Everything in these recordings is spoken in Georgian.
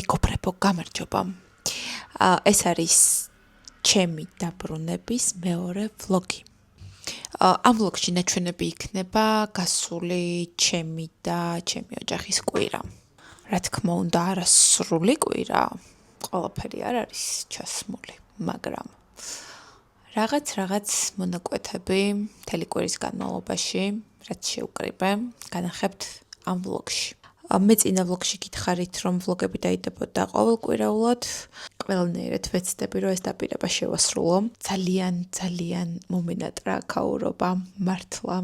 მეგობრებო, გამარჯობა. ეს არის ჩემი დაბრუნების მეორე ვლოგი. ამ ვლოგში ნაჩვენები იქნება გასული ჩემი და ჩემი ოჯახის კვირა. რა თქმა უნდა, არასრული კვირა, ყველაფერი არ არის ჩასმული, მაგრამ რაღაც მონაკვეთები მთელი კვირის განმავლობაში, რაც შევკრიბე, განახებთ ამ ვლოგში. მე წინა ვლოგში გითხარით, რომ ვლოგები დაიდებოდა ყოველკვირაულად. ყველანაირად ვეცდები, რომ ეს დაპირება შევასრულო. ძალიან მომენატრა აქაურობა, მართლა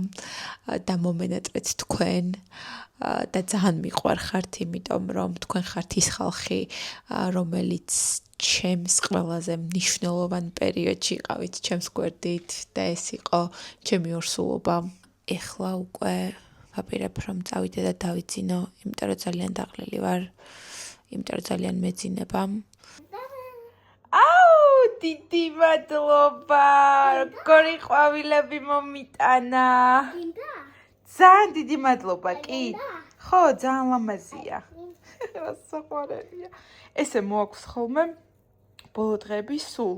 და მომენატრეთ თქვენ და ძალიან მიყვარხართ, იმიტომ რომ თქვენ ხართ ის ხალხი, რომელიც ჩემს ყველაზე მნიშვნელოვან პერიოდში იყავით ჩემს გვერდით და ეს იყო ჩემი ორსულობა. ეხლა უკვე ვაპირებ, რომ წავიდე და დავიძინო, იმიტომ რომ ძალიან დაღლილი ვარ, იმიტომ რომ ძალიან მეძინება. დიდი მადლობა, როგორი ყვავილები მომიტანა. ძალიან დიდი მადლობა, კი. ხო, ძალიან ლამაზია. რა საყვარელია. ესე მოაქვს ხოლმე ბოლო დღეები სულ.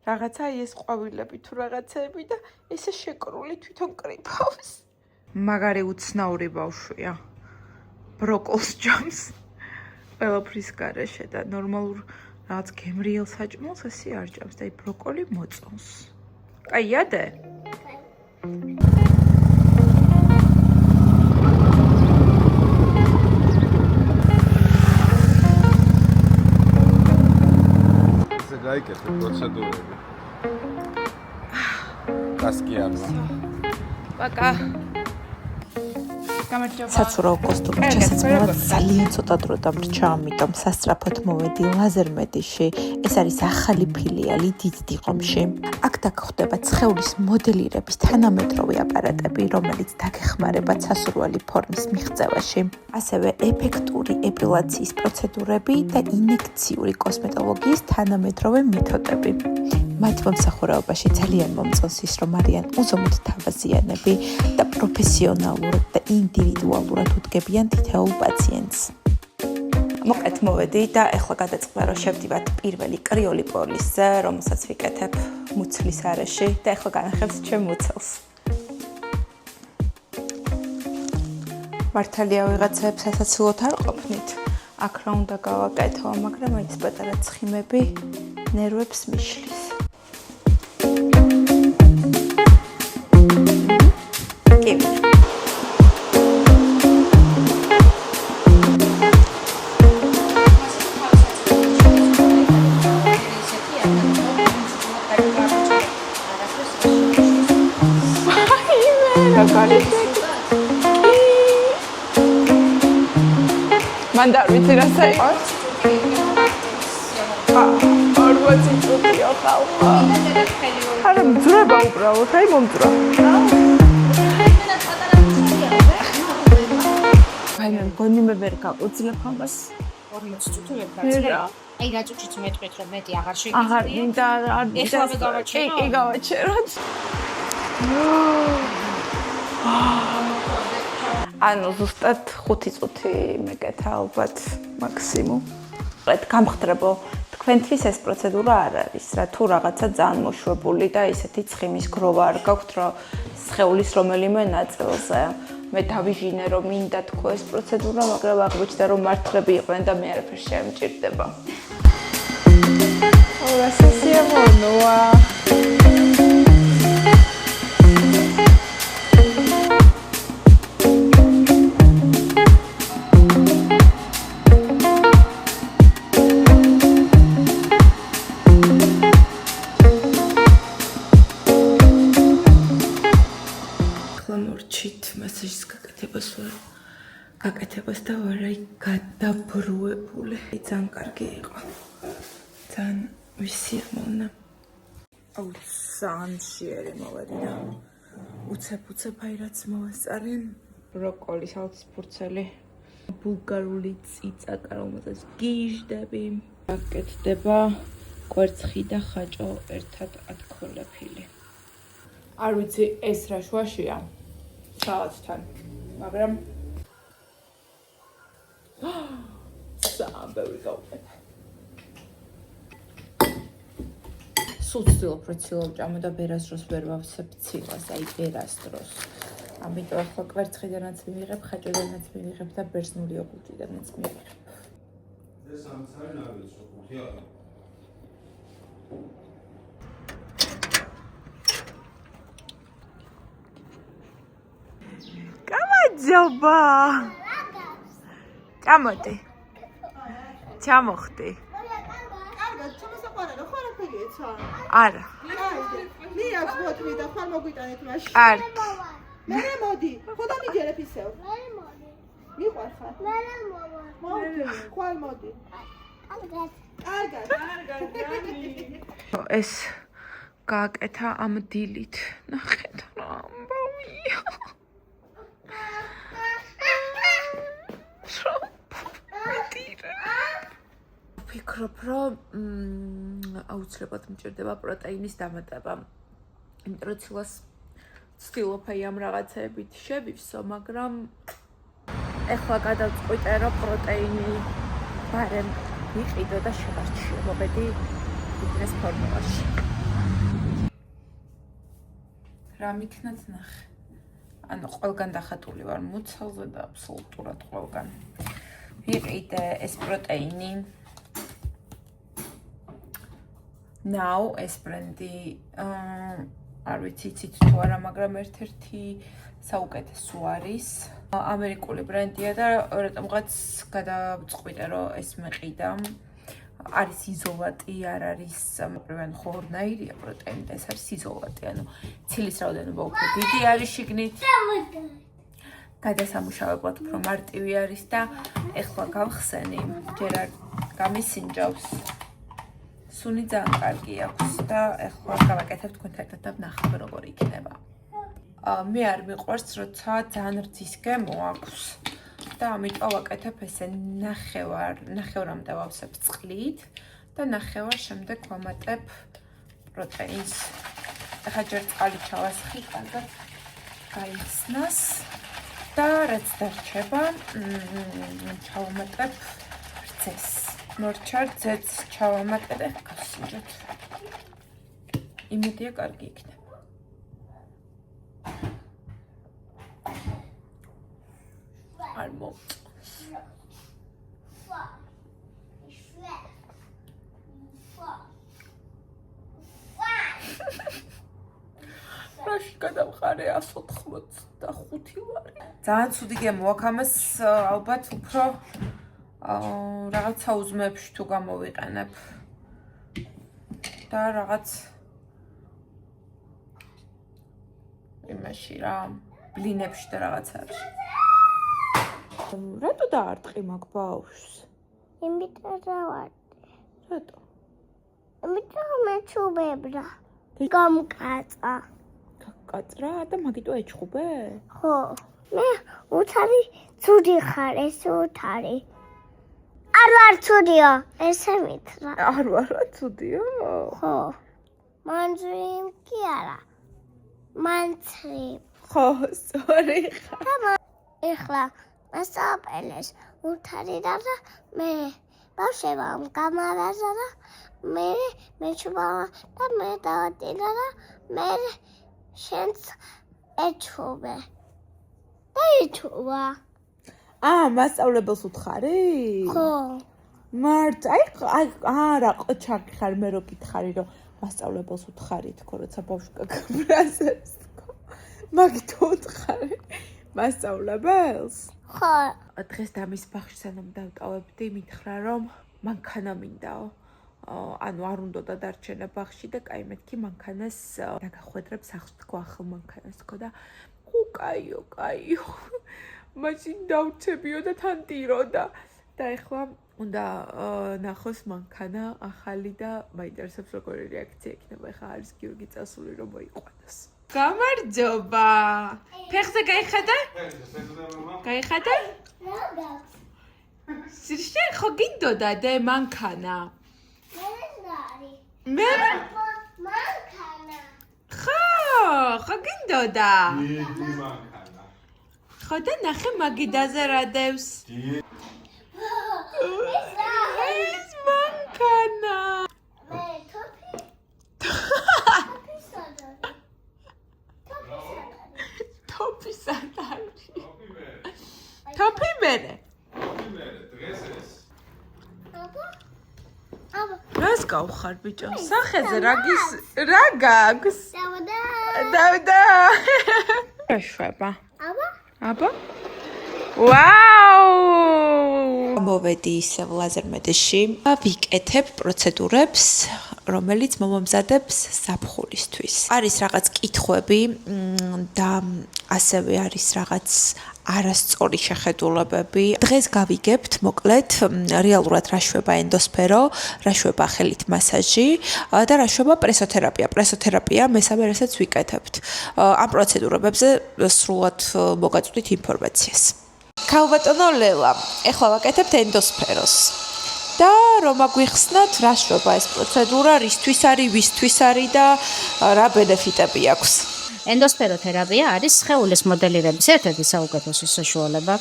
რაღაცა ეს ყვავილები თუ რაღაცები და ესე შეკრული თვითონ კრიფავს. მაგარი უცნაური ბავშვია. ბროკოლს ჯამს. ყველაფრის გარეშე და ნორმალურ რაღაც გემრიელ საჭმელს ესე არ ჭამს და ბროკოლი მოწონს. კაიადე? ესე გაიკეთე პროცედურები. გასკიანმა. პაკა. საცურაო კოსტუმი ჩასაწყნელად ძალიან ცოტა დრო დამრჩა, ამიტომ სასწრაფოდ მოვედი ლაზერმედიში. ეს არის ახალი ფილიალი დიდ დიღომში. აქ დაგხვდება სხეულის მოდელირების თანამედროვე აპარატები, რომელიც დაგეხმარება სასურველი ფორმის მიღწევაში. ასევე ეფექტური ეპილაციის პროცედურები და ინექციური კოსმეტოლოგიის თანამედროვე მეთოდები. მათ მომსახურებაში ძალიან მომწონს ის, რომ არიან უზომოდ თავაზიანები და პროფესიონალურად და ინდივიდუალურად უდგებიან თითოეულ პაციენტს. მოკლედ მოვედი და ეხლა გადაწყდა, რომ შევდივართ პირველი კრიული პოლისზე, რომელსაც ვიკეთებ მუცლის არეში და ეხლა განახებთ ჩემ მუცელს. მართალია ვიღაცებს სასაცილოდ არ ყოფნით. აქ რა უნდა გავაკეთო, მაგრამ ეს პატარა ცხიმები ნერვებს მიშლის. მან და ვიცი რა საერთოდ? არ ვაციტია ხალხა. არა მძრება უბრალოდ, აი მომძრა. აი მე მგონი მე ვერ გავუძლებ ამას. 40 წუთი ვერ გაწევ. აი რა წუთიც მეტყვით რომ მეტი აღარ შეგიძლია. აღარ მინდა არ ეხლა გავაჩეროთ. კი გავაჩეროთ. ანუ ზუსტად 5 წუთი მეკეთა ალბათ მაქსიმუმ. გამხდრებო, თქვენთვის ეს პროცედურა არ არის, რა თუ რაღაცა ძალიან მოშვებული და ისეთი ცხიმის გროვა არ გაქვთ, რომ სხეულის რომელიმე ნაწილზე. მე დავიჟინე, რომ მინდა თქო ეს პროცედურა, მაგრამ აღმოჩნდა, რომ მართლები იყვნენ და მე არაფერს შემჭირდება. ora სესიამოვნოა. მასაჟის გაკეთებას და ვარ აი გადაბრუებული. ძალიან კარგი იყო. ძალიან ვისიამოვნა. აუ ძალიან შეერი მოვედინა. უცებ აი რაც მოვესწარენ. ბროკოლის ალცის ფურცელი. ბულგარული წიწაკა, რომელსაც გიჟდები. გაკეთდება კვერცხი და ხაჭო ერთად ათქოლეფილი. არ ვიცი ეს რა შუაშია. სალათთან, მაგრამ ამბევი გავუკეთე. სულ ვცდილობ რომ ცილობ ჭამო და ბერას დროს ვერ ვავსებ ცილას, აი ბერას დროს. ამიტომ ახლა კვერცხიდანაც მივიღებ, ხაჭოდანაც მივიღებ და ბერძნული ოგურჭიდანაც მივიღებ. ეს ამცარი ნავის ოქუქია. გამარჯობა. ჭამოდი. ჩამოხდი. კარგად, შემოსაყვანო, ხო არაფერი ეცა? არა. მე აქვს მოთმი და ხარ მოგვიტანეთ მაშინ. კარგი. მე მოდი, ხოდა მიგერებ ისევ. მე მოდი. მიყვარხარ? მე მოვა. მოდი, ხვალ მოდი. კარგად. კარგად. ეს გააკეთა ამ დილით. ნახეთ რა ამბავია. ვფიქრობ, რომ აუცილებლად მჭირდება პროტეინის დამატება. იმიტომ რომ ცილას ვცდილობ აი ამ რაღაცებით შევივსო, მაგრამ ეხლა გადავწყვიტე, რომ პროტეინი ბარემ ვიყიდო და შევარჩიო მობედი ფიტნეს ფორმულაში. რა მიქნათ ნახე. ანუ ყველგან დახატული ვარ მუცელზე და აბსოლუტურად ყველგან. ვიყიდე ეს პროტეინი. Now ეს ბრენდი არ ვიცი იცით თუ არა, მაგრამ ერთ-ერთი საუკეთესო არის. ამერიკული ბრენდია და რატომღაც გადავწყვიტე რომ ეს მეყიდა. არის იზოლატი, არ არის პრევენ ხორნაირია პროტეინი და ეს არის იზოლატი, ანუ ცილის რაოდენობა უფრო დიდი არის შიგნით. გადასამუშავებლად უფრო მარტივი არის და ეხლა გავხსენი, ჯერ არ გამისინჯავს. სუნი ძალიან კარგი აქვს და ეხლა გავაკეთებ თქვენთან ერთად და ვნახავ როგორ იქნება. მე არ მიყვარს, როცა ძალიან რძის გემო აქვს და ამიტომ ვაკეთებ ესე ნახევრამდე ვავსებ წყლით და ნახევარ შემდეგ ვამატებ პროტეინს. ახლა ჯერ წყალი ჩავასხი, კარგად გაიხსნას და რაც დარჩება, ჩავამატებ რძეს. მორჩა რძეც ჩავამატებ, ეხლა გავსინჯოთ. იმედია კარგი იქნება. არ მოვწონს. რაში გადავყარე 185 ლარი. ძალიან ცუდი გემო აქვს ამას ალბათ უფრო რაღაც საუზმეებში თუ გამოვიყენებ და რაღაც იმაში რა ბლინებში და რაღაც არის. რატო დაარტყი მაგ ბავშვს? იმიტომ რომ რატო? იმიტომ მე ჩუბებრა. გამკაცა. კაცრა და მაგიტო ეჩხუბე? ხო. მე უცარი ცუდი ხარ, ეს უცარი. არ ვარ ცუდიო, ესე მითხრა. არ ვარა ცუდიო? ხო. მანძრიმ კი არა. მანცრი. ხო, სწორი ხარ. ეხლა მასწავლეს უცარი და მე ბავშვებამ გამარაზა და მე ჩუბავა და მე დავატირა და მე შენც ეჩუბე. და ეჩუბა. მასწავლებელს უთხარი? ხო. მართ, აი არა, ყოჩაკი ხარ, მე რო გითხარი, რომ მასწავლებელს უთხარი თქო, როცა ბავშვი გაბრაზებს თქო. მაგითო უთხარი მასწავლებელს? ხო. დღეს დამის ბაღში სანამ დავტოვებდი, მითხრა რომ მანქანა მინდაო. ანუ არ უნდა დარჩენა ბაღში და კაი მეთქი მანქანას დაგახვედრებ სახლს თქო ახალ მანქანას თქო და კაიო. მაშინ დავჩებიო და თან ტიროდა და ეხლა უნდა ნახოს მანქანა ახალი და მაინტერესებს როგორი რეაქცია იქნება. ეხლა არის გიორგი წასული რომ მოიყვანოს. გამარჯობა. ფეხზე გაიხადა? გაიხადა? სირშე ხო გინდოდა და მანქანა? მე მანქანა. ხო გინდოდა? დიდი მანქანა. ხო და ნახე მაგიდაზე რა დევს. ეს მანქანა. მე თოფი სადარი. თოფი სადარი. თოფი მერე. რას გავხარ ბიჭო? სახეზე რა გაქვს? დავდა. შეშვა. აბა? ვაუ! მოვედი ისევ ლაზერმედში. ვიკეთებ პროცედურებს, რომელიც მომამზადებს ზაფხულისთვის. არის რაღაც კითხვები და ასევე არის რაღაც არასწორი შეხედულებები. დღეს გავიგებთ, მოკლედ, რეალურად რა შვება ენდოსფერო, რა შვება ხელით მასაჟი და რა შვება პრესოთერაპია. პრესოთერაპია მესამე რასაც ვიკეთებთ. ამ პროცედურებზე სრულად მოგაწვდით ინფორმაციას. ქალბატონო ლელა, ეხლა ვაკეთებთ ენდოსფეროს. და რომ აგვიხსნათ, რა შვება ეს პროცედურა, რისთვის არის, ვისთვის არის და რა ბენეფიტები აქვს. ენდოსფეროთერაპია არის სხეულის მოდელირების ერთ-ერთი საუკეთესო საშუალება,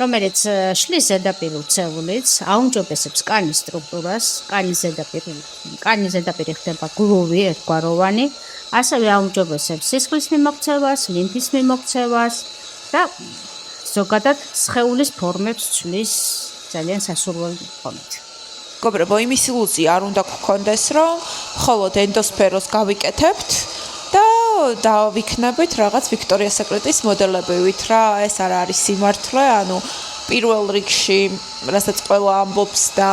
რომელიც შლის ზედაპირულ ცელულებს, აუმჯობესებს კანის სტრუქტურას, კანის ზედაპირი ხდება გლუვი, ერთგვაროვანი, ასევე აუმჯობესებს სისხლის მიმოქცევას, ლიმფის მიმოქცევას და ზოგადად სხეულის ფორმებს ცვლის ძალიან სასურველი ფორმით. მეგობრებო, იმის ილუზია არ უნდა გქონდეს, რომ მხოლოდ ენდოსფეროს გავიკეთებთ და დავიქნებით რაღაც ვიქტორია სეკრეტის მოდელებივით რა, ეს არ არის სიმართლე, ანუ პირველ რიგში, რასაც ყველა ამბობს და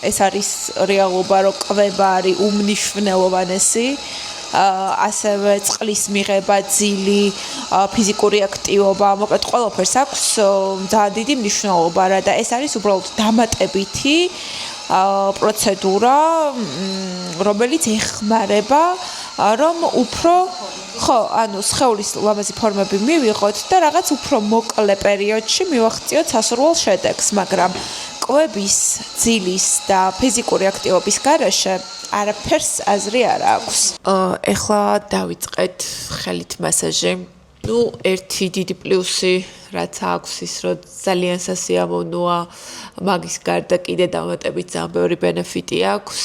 ეს არის რეალობა, რომ კვება არის უმნიშვნელოვანესი, ასევე წყლის მიღება, ძილი, ფიზიკური აქტივობა, მოკლედ ყველაფერს აქვს ძალიან დიდი მნიშვნელობა რა და ეს არის უბრალოდ დამატებითი პროცედურა, რომელიც ეხმარება რომ უფრო ანუ სხეულის ლამაზი ფორმები მივიღოთ და რაღაც უფრო მოკლე პერიოდში მივახციოთ სასურველ შედეგს, მაგრამ კვების, ძილის და ფიზიკური აქტივობის გარეშე არაფერს აზრი არ აქვს. ეხლა დავიწყეთ ხელით მასაჟი. ნუ ერთი დიდი პლუსი რაც აქვს ის რომ ძალიან სასიამოვნოა, მაგის გარდა კიდე დამატებით ძალიან ბევრი ბენეფიტი აქვს,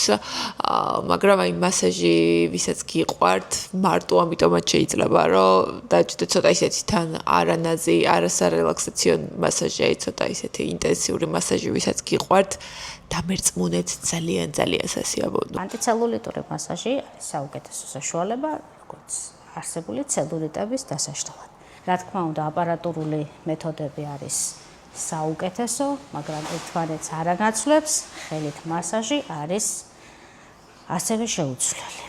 მაგრამ აი მასაჟი ვისაც გიყვართ, მარტო ამიტომაც შეიძლება რომ დაჭდეთ ცოტა ისეთი თან არანაზი, არასარელაქსაციო მასაჟი, აი ცოტა ისეთი ინტენსიური მასაჟი ვისაც გიყვართ, დამერწმუნეთ ძალიან სასიამოვნოა. ანტიცელულიტური მასაჟი არის საუკეთესო საშუალება, როგორც არსებული ცელულიტების დასაშლელად. რა თქმა უნდა, აპარატურული მეთოდები არის საუკეთესო, მაგრამ ერთმანეთს არ ანაცვლებს, ხელით მასაჟი არის ასევე შეუცვლელი.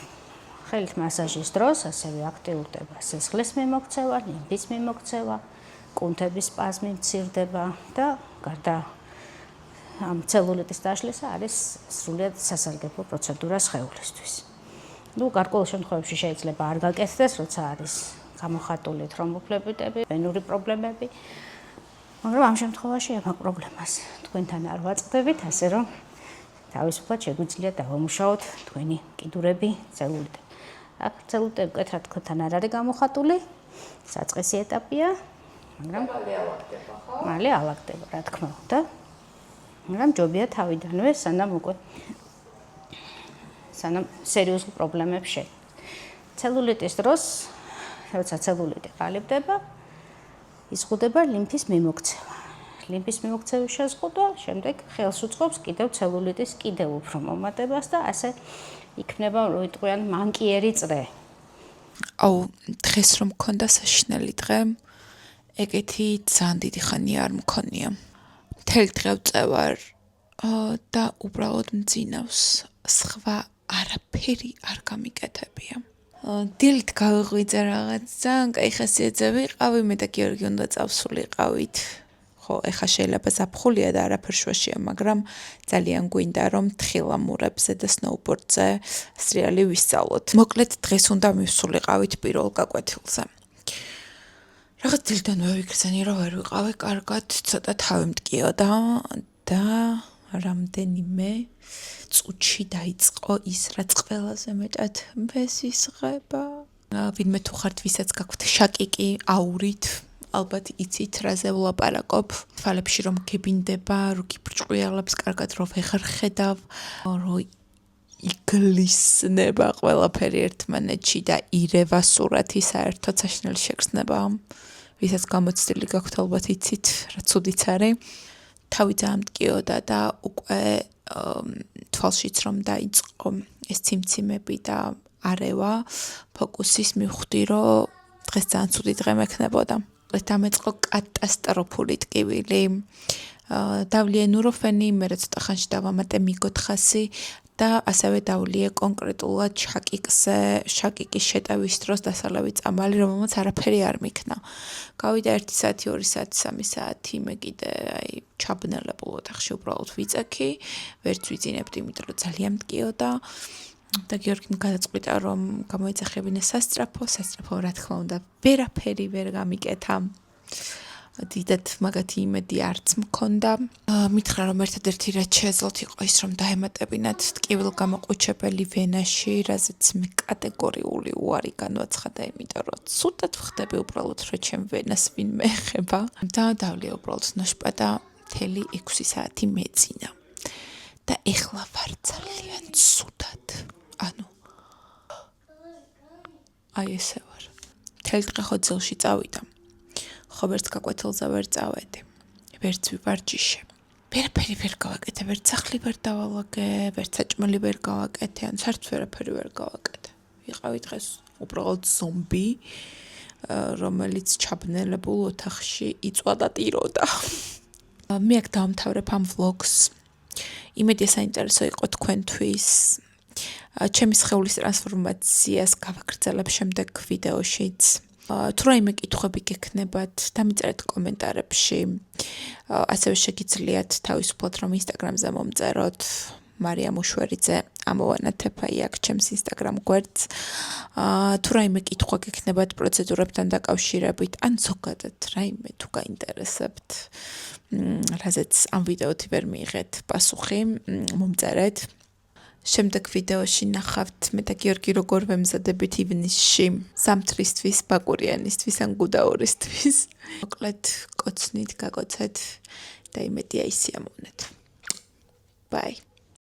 ხელით მასაჟის დროს ასევე აქტიურდება სისხლის მიმოქცევა, ლიმფის მიმოქცევა, კუნთების სპაზმი მცირდება და გარდა ამ ცელულიტის დაშლისა არის სრულიად სასარგებლო პროცედურა სხეულისთვის. ნუ გარკვეულ შემთხვევებში შეიძლება არ გაკეთდეს, როცა არის გამოხატული თრომბოფლებიტები, ვენური პრობლემები, მაგრამ ამ შემთხვევაში ამ პრობლემას თქვენთან არ ვაწყდებით, ასე რომ თავისუფლად შეგვიძლია დავამუშაოთ თქვენი კიდურები, ცელულიტები. აქ ცელულიტები მკეთრად თქვენთან არ არის გამოხატული, საწყისი ეტაპია, მაგრამ მალე ალაგდება, რა თქმა უნდა. მაგრამ ჯობია თავიდანვე, სანამ სერიოზულ პრობლემებს შექმნით. ცელულიტის დროს, როცა ცელულიტი ყალიბდება, იზღუდება ლიმფის მიმოქცევა. ლიმფის მიმოქცევის შეზღუდვა შემდეგ ხელს უწყობს კიდევ ცელულიტის კიდევ უფრო მომატებას და ასე იქნება, რომ ვიტყვიან, მანკიერი წრე. აუ, დღეს რომ მქონდა საშინელი დღე, ეგეთი ძალიან დიდი ხანი არ მქონია. მთელი დღე ვწევარ და უბრალოდ მძინავს, სხვა არაფერი არ გამიკეთებია. დილით გავიღვიძე რაღაც ძალიან კაი ხასიათზე ვიყავი, მე და გიორგი უნდა წავსულიყავით. ხო, ეხა შეიძლება ზაფხულია და არაფერ შუაშია, მაგრამ ძალიან გვინდა რომ თხილამურებზე და სნოუბორდზე სრიალი ვისწავლოთ. მოკლედ დღეს უნდა მივსულიყავით პირველ გაკვეთილზე. რაღაც დილდანვე ვიგრძენი რომ ვერ ვიყავი კარგად, ცოტა თავი მტკიოდა და რამდენიმე წუთში დაიწყო ის, რაც ყველაზე მეტად მესისღება. ვინმე თუ ხართ, ვისაც გაქვთ შაკიკი აურით, ალბათ იცით რაზე ვლაპარაკობ. თვალებში რომ გებინდება, რო გიბრჭყვიალებს, კარგად რო ვეღარ ხედავ, რო იგლისნება ყველაფერი ერთმანეთში და ირევა სურათი საერთოდ საშინელი შეგრძნება. ვისაც გამოცდილი გაქვთ ალბათ იცით, რა ცუდიც არის. თავი ძალიან მტკიოდა და უკვე თვალშიც რომ დაიწყო ეს ციმციმები და არევა, ფოკუსის მივხვდი, რომ დღეს ძალიან ცუდი დღე მექნებოდა. დამეწყო კატასტროფული ტკივილი. დავლიე ნუროფენი, მერე ცოტა ხანში დავამატე მიგოთხასი და ასევე დავლიე კონკრეტულად შაკიკის შეტევის დროს დასალევი წამალი, რომელმაც არაფერი არ მიქნა. გავიდა 1 საათი, 2 საათი, 3 საათი, მე კიდე ჩაბნელებულ ოთახში უბრალოდ ვიწექი, ვერც ვიძინებდი, იმიტომ რომ ძალიან მტკიოდა. და გიორგიმ გადაწყვიტა, რომ გამოეძახებინა სასწრაფო, რა თქმა უნდა, ვერაფერი ვერ გამიკეთა. დიდად მაგათი იმედი არც მქონდა. მითხრა, რომ ერთადერთი რაც შეეძლოთ იყო ის, რომ დაემატებინათ ტკივილგამოყუჩებელი ვენაში, რაზეც მე კატეგორიული უარი განვაცხადა, იმიტომ რომ ცუდად ვხდები უბრალოდ, რომ ჩემ ვენას ვინმე ეხება. და დავლიე უბრალოდ ნოშპა და მთელი 6 საათი მეძინა. და ეხლა ვარ ძალიან ცუდად. აი ესე ვარ. მთელი დღე ხოძელში წავიდა. ხო ვერც გაკვეთილზე ვერ წავედი. ვერც ვივარჯიშე. ვერაფერი ვერ გავაკეთე, ვერც სახლი ვერ დავალაგე, ვერც საჭმელი ვერ გავაკეთე, ან საერთოდ ვერაფერი ვერ გავაკეთე. ვიყავი დღეს უბრალოდ ზომბი, რომელიც ჩაბნელებულ ოთახში იწვა და ტიროდა. მე აქ დავამთავრებ ამ ვლოგს. იმედია საინტერესო იყო თქვენთვის. ჩემი სხეულის ტრანსფორმაციას გავაგრძელებ შემდეგ ვიდეოშიც. თუ რაიმე კითხვები გექნებათ, დამიწერეთ კომენტარებში. ასევე შეგიძლიათ თავისუფლად რომ ინსტაგრამზე მომწეროთ. მარია მუშვერიძე ამოვანათებ აი აქ ჩემს ინსტაგრამ გვერდს. თუ რაიმე კითხვა გექნებათ პროცედურებთან დაკავშირებით, ან ზოგადად რაიმე თუ გაინტერესებთ, რაზეც ამ ვიდეოთი ვერ მიიღეთ პასუხი, მომწერეთ. შემდეგ ვიდეოში ნახავთ მე და გიორგი როგორ ვემზადებით ივნისში ზამთრისთვის, ბაკურიანისთვის ან გუდაურისთვის. მოკლედ კოცნით, გაკოცეთ და იმედია ისიამოვნეთ. Bye.